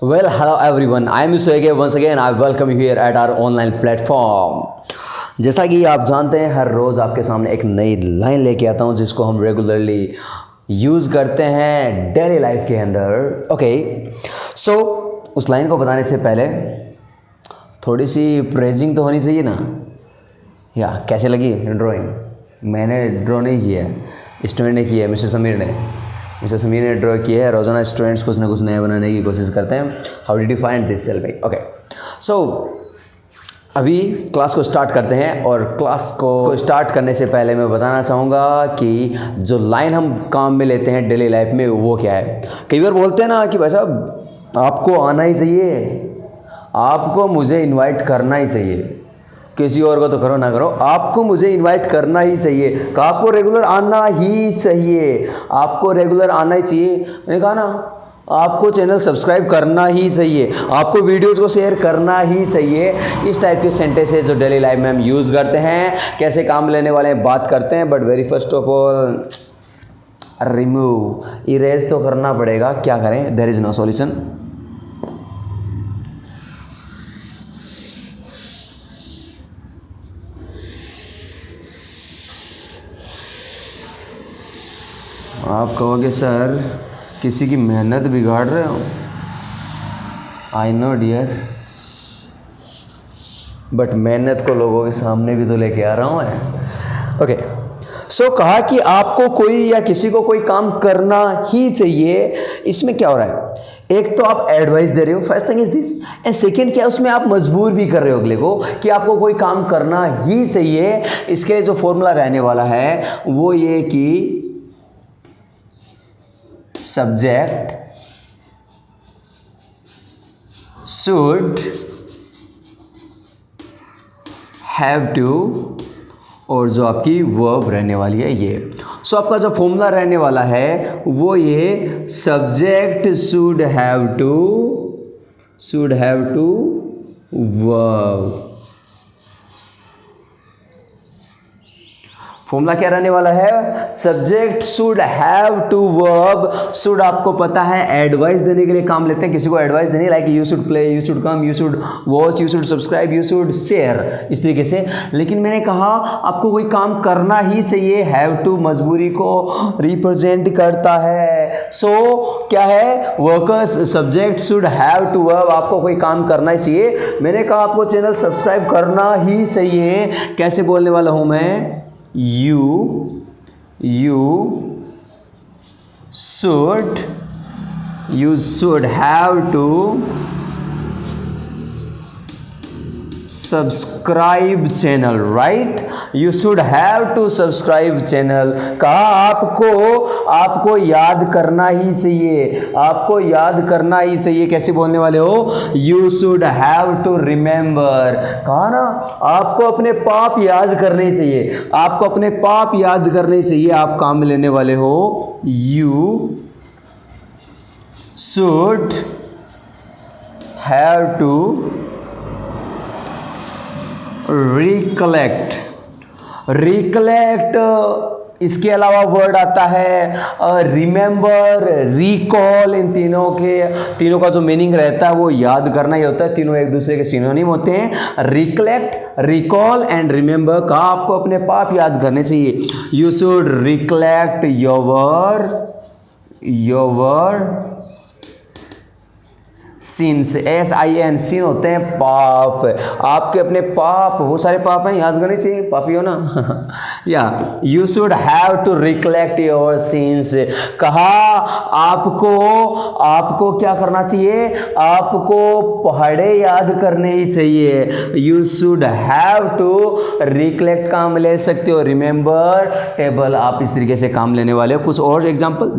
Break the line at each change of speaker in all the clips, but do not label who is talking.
Well, hello everyone. I am Suege. Once again, I welcome you here at our online platform. जैसा कि आप जानते हैं, हर रोज़ आपके सामने एक नई लाइन लेके आता हूँ जिसको हम रेगुलरली यूज़ करते हैं डेली लाइफ के अंदर. ओके, सो उस लाइन को बताने से पहले थोड़ी सी प्रेजिंग तो होनी चाहिए ना. या कैसे लगी ड्राइंग? मैंने ड्रॉ नहीं किया है, स्टूडेंट ने किया है, मिस्टर समीर ने ड्रॉ किया है. रोज़ाना स्टूडेंट्स कुछ ना कुछ नया बनाने की कोशिश करते हैं. How did you find this? Tell me. Okay, so अभी क्लास को स्टार्ट करते हैं. और क्लास को स्टार्ट करने से पहले मैं बताना चाहूँगा कि जो लाइन हम काम में लेते हैं डेली लाइफ में वो क्या है. कई बार बोलते हैं ना कि भाई साहब आपको आना ही चाहिए, आपको मुझे इनवाइट करना ही चाहिए, किसी और को तो करो ना करो, आपको मुझे इनवाइट करना ही चाहिए, आपको रेगुलर आना ही चाहिए, आपको रेगुलर आना ही चाहिए. मैंने कहा ना, आपको चैनल सब्सक्राइब करना ही चाहिए, आपको वीडियोस को शेयर करना ही चाहिए. इस टाइप के सेंटेंसेस जो डेली लाइफ में हम यूज़ करते हैं, कैसे काम लेने वाले हैं बात करते हैं. But very first of all remove, erase तो करना पड़ेगा, क्या करें, देयर इज़ नो सॉल्यूशन. आप कहोगे सर किसी की मेहनत बिगाड़ रहे हो. आई नो डियर, बट मेहनत को लोगों के सामने भी तो लेके आ रहा हूँ मैं. ओके, सो कहा कि आपको कोई या किसी को कोई काम करना ही चाहिए. इसमें क्या हो रहा है, एक तो आप एडवाइस दे रहे हो, first thing is this, and second क्या, उसमें आप मजबूर भी कर रहे हो अगले को कि आपको कोई काम करना ही चाहिए. इसके जो फॉर्मूला रहने वाला है वो ये कि subject should have to, और जो आपकी वर्ब रहने वाली है ये. सो आपका जो फॉर्मूला रहने वाला है वो ये subject should have to verb. Formula क्या रहने वाला है, subject should have to verb. Should आपको पता है एडवाइस देने के लिए काम लेते हैं, किसी को एडवाइस देने, like you should play, you should come, you should watch, you should subscribe, you should share, इस तरीके से. लेकिन मैंने कहा आपको कोई काम करना ही चाहिए, हैव टू मजबूरी को रिप्रेजेंट करता है. सो क्या है, workers subject should have to verb, आपको कोई काम करना ही चाहिए. मैंने कहा आपको चैनल सब्सक्राइब करना ही चाहिए. कैसे बोलने वाला हूं मैं, you should have to subscribe channel, right? You should have to subscribe channel. कहा आपको याद करना ही चाहिए, आपको याद करना ही चाहिए. कैसे बोलने वाले हो, you should have to remember. कहा ना, आपको अपने पाप याद करने चाहिए, आपको अपने पाप याद करने चाहिए. आप काम में लेने वाले हो, you should have to recollect. इसके अलावा वर्ड आता है रिमेंबर, रिकॉल. इन तीनों का जो मीनिंग रहता है वो याद करना ही होता है. तीनों एक दूसरे के सिनोनिम होते हैं. Recollect, recall and remember. कहा आपको अपने पाप याद करने चाहिए. You should recollect your since, SIN, सिन होते हैं पाप. आपके अपने पाप, बहुत सारे पाप हैं, याद करने चाहिए, पापी हो ना. या you should have to recollect your sins. कहा आपको क्या करना चाहिए, आपको पहाड़े याद करने ही चाहिए. You should have to recollect काम ले सकते हो, रिमेंबर टेबल, आप इस तरीके से काम लेने वाले हो. कुछ और एग्जाम्पल,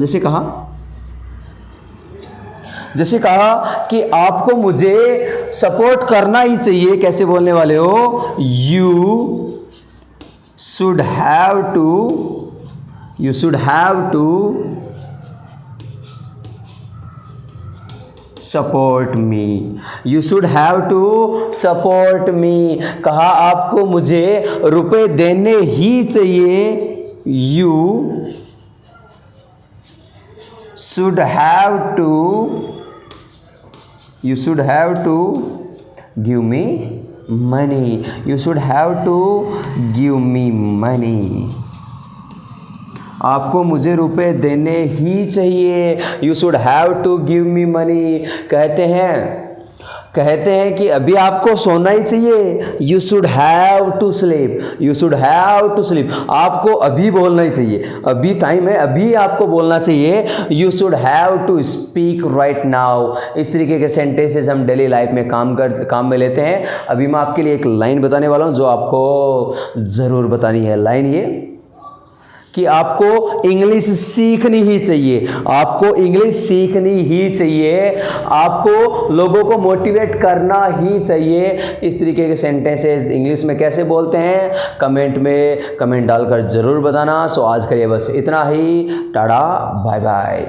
जैसे कहा कि आपको मुझे सपोर्ट करना ही चाहिए. कैसे बोलने वाले हो, you should have to support me. You should have to support me. कहा आपको मुझे रुपए देने ही चाहिए. You should have to You should have to give me money. You should have to give me money. आपको मुझे रुपए देने ही चाहिए. You should have to give me money. कहते हैं कि अभी आपको सोना ही चाहिए. You should have to sleep. You should have to sleep. आपको अभी बोलना ही चाहिए. अभी टाइम है, अभी आपको बोलना चाहिए. You should have to speak right now. इस तरीके के सेंटेंसेस हम डेली लाइफ में काम में लेते हैं. अभी मैं आपके लिए एक लाइन बताने वाला हूँ जो आपको ज़रूर बतानी है. लाइन ये कि आपको इंग्लिश सीखनी ही चाहिए. आपको इंग्लिश सीखनी ही चाहिए. आपको लोगों को मोटिवेट करना ही चाहिए. इस तरीके के सेंटेंसेस इंग्लिश में कैसे बोलते हैं कमेंट में कमेंट डालकर ज़रूर बताना. सो आज के लिए बस इतना ही. Tata bye bye.